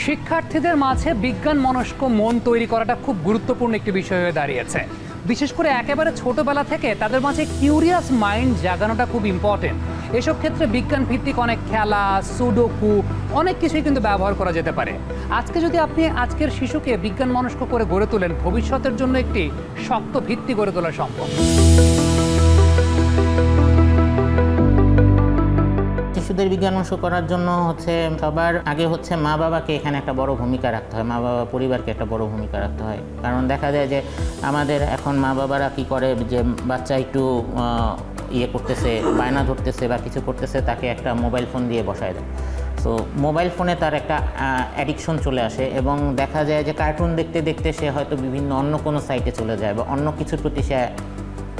শিক্ষার্থীদের মাঝে বিজ্ঞান মনস্ক মন তৈরি করাটা খুব গুরুত্বপূর্ণ একটি বিষয় হয়ে দাঁড়িয়েছে। বিশেষ করে একেবারে ছোটবেলা থেকে তাদের মাঝে কিউরিয়াস মাইন্ড জাগানোটা খুব ইম্পর্টেন্ট। এসব ক্ষেত্রে বিজ্ঞান ভিত্তিক অনেক খেলা, সুডোকু, অনেক কিছুই কিন্তু ব্যবহার করা যেতে পারে। আজকে যদি আপনি আজকের শিশুকে বিজ্ঞান মনস্ক করে গড়ে তোলেন, ভবিষ্যতের জন্য একটি শক্ত ভিত্তি গড়ে তোলা সম্ভব। শিশুদের বিজ্ঞান মনস্ক করার জন্য সবার আগে মা বাবাকে এখানে একটা বড় ভূমিকা রাখতে হয়। মা বাবা পরিবারকে একটা বড় ভূমিকা রাখতে হয়। কারণ দেখা যায় যে আমাদের এখন মা বাবারা কি করে, যে বাচ্চা একটু করতেছে, বায়না ধরতেছে বা কিছু করতেছে, তাকে একটা মোবাইল ফোন দিয়ে বসায় দেয়। সো মোবাইল ফোনে তার একটা অ্যাডিকশন চলে আসে এবং দেখা যায় যে কার্টুন দেখতে দেখতে সে হয়তো বিভিন্ন অন্য কোনো সাইটে চলে যায় বা অন্য কিছুর প্রতি সে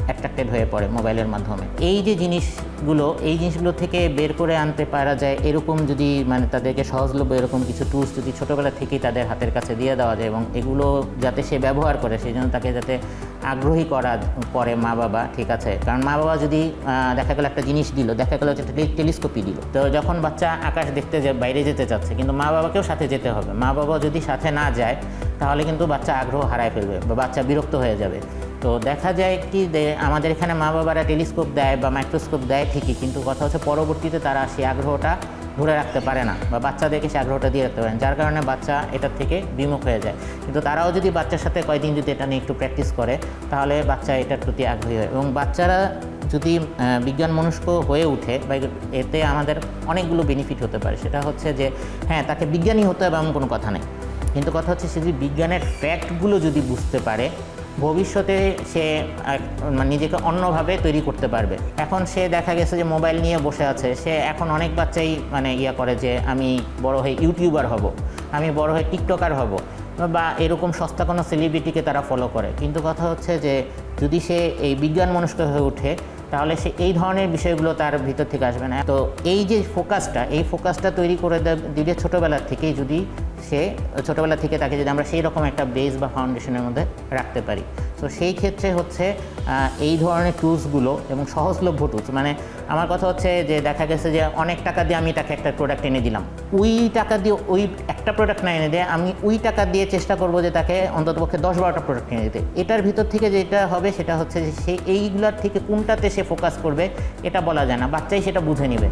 অ্যাট্রাক্টেড হয়ে পড়ে মোবাইলের মাধ্যমে। এই জিনিসগুলো থেকে বের করে আনতে পারা যায় এরকম যদি তাদেরকে সহজলভ্য এরকম কিছু টুলস যদি ছোটোবেলা থেকেই তাদের হাতের কাছে দিয়ে দেওয়া যায় এবং এগুলো যাতে সে ব্যবহার করে, সেই জন্য তাকে যাতে আগ্রহী করে মা বাবা, ঠিক আছে। কারণ মা বাবা যদি দেখা গেলো একটা জিনিস দিল, দেখা গেলো একটা টেলিস্কোপই দিল, তো যখন বাচ্চা আকাশ দেখতে বাইরে যেতে চাচ্ছে, কিন্তু মা বাবাকেও সাথে যেতে হবে। মা বাবা যদি সাথে না যায় তাহলে কিন্তু বাচ্চা আগ্রহ হারায় ফেলবে বা বাচ্চা বিরক্ত হয়ে যাবে। তো দেখা যায় কি, আমাদের এখানে মা বাবারা টেলিস্কোপ দেয় বা মাইক্রোস্কোপ দেয় ঠিকই, কিন্তু কথা হচ্ছে পরবর্তীতে তারা সেই আগ্রহটা ধরে রাখতে পারে না বা বাচ্চাদেরকে সে আগ্রহটা দিয়ে রাখতে পারেন, যার কারণে বাচ্চা এটার থেকে বিমুখ হয়ে যায়। কিন্তু তারাও যদি বাচ্চার সাথে কয়েকদিন যদি এটা নিয়ে একটু প্র্যাকটিস করে, তাহলে বাচ্চা এটার প্রতি আগ্রহী হয় এবং বাচ্চারা যদি বিজ্ঞান মনস্ক হয়ে ওঠে বা এতে আমাদের অনেকগুলো বেনিফিট হতে পারে। সেটা হচ্ছে যে হ্যাঁ, তাকে বিজ্ঞানী হতে হবে এমন কোনো কথা নেই, কিন্তু কথা হচ্ছে সে যদি বিজ্ঞানের ফ্যাক্টগুলো যদি বুঝতে পারে, ভবিষ্যতে সে নিজেকে অন্যভাবে তৈরি করতে পারবে। এখন সে দেখা গেছে যে মোবাইল নিয়ে বসে আছে, সে এখন অনেক বাচ্চাই করে যে আমি বড় হয়ে ইউটিউবার হব, আমি বড় হয়ে টিকটকার হব, বা এরকম সস্তা কোনো সেলিব্রিটিকে তারা ফলো করে। কিন্তু কথা হচ্ছে যে যদি সে এই বিজ্ঞান মনস্ক হয়ে ওঠে, তাহলে সে এই ধরনের বিষয়গুলো তার ভিতর থেকে আসবে না। তো এই যে ফোকাসটা তৈরি করে দিলে ছোটোবেলা থেকেই, যদি সে ছোটোবেলা থেকে তাকে যদি আমরা সেই রকম একটা বেস বা ফাউন্ডেশনের মধ্যে রাখতে পারি, তো সেই ক্ষেত্রে এই ধরনের টুলসগুলো এবং সহজলভ্য টুলস, আমার কথা হচ্ছে যে দেখা গেছে যে অনেক টাকা দিয়ে আমি তাকে একটা প্রোডাক্ট এনে দিলাম, ওই টাকা দিয়ে ওই একটা প্রোডাক্ট না এনে দিয়ে আমি ওই টাকা দিয়ে চেষ্টা করব যে তাকে অন্ততপক্ষে 10-12টা প্রোডাক্ট এনে দিতে। এটার ভিতর থেকে যেটা হবে সেটা হচ্ছে যে সে এইগুলোর থেকে কোনটাতে সে ফোকাস করবে এটা বলা যায় না, বাচ্চাই সেটা বুঝে নেবে।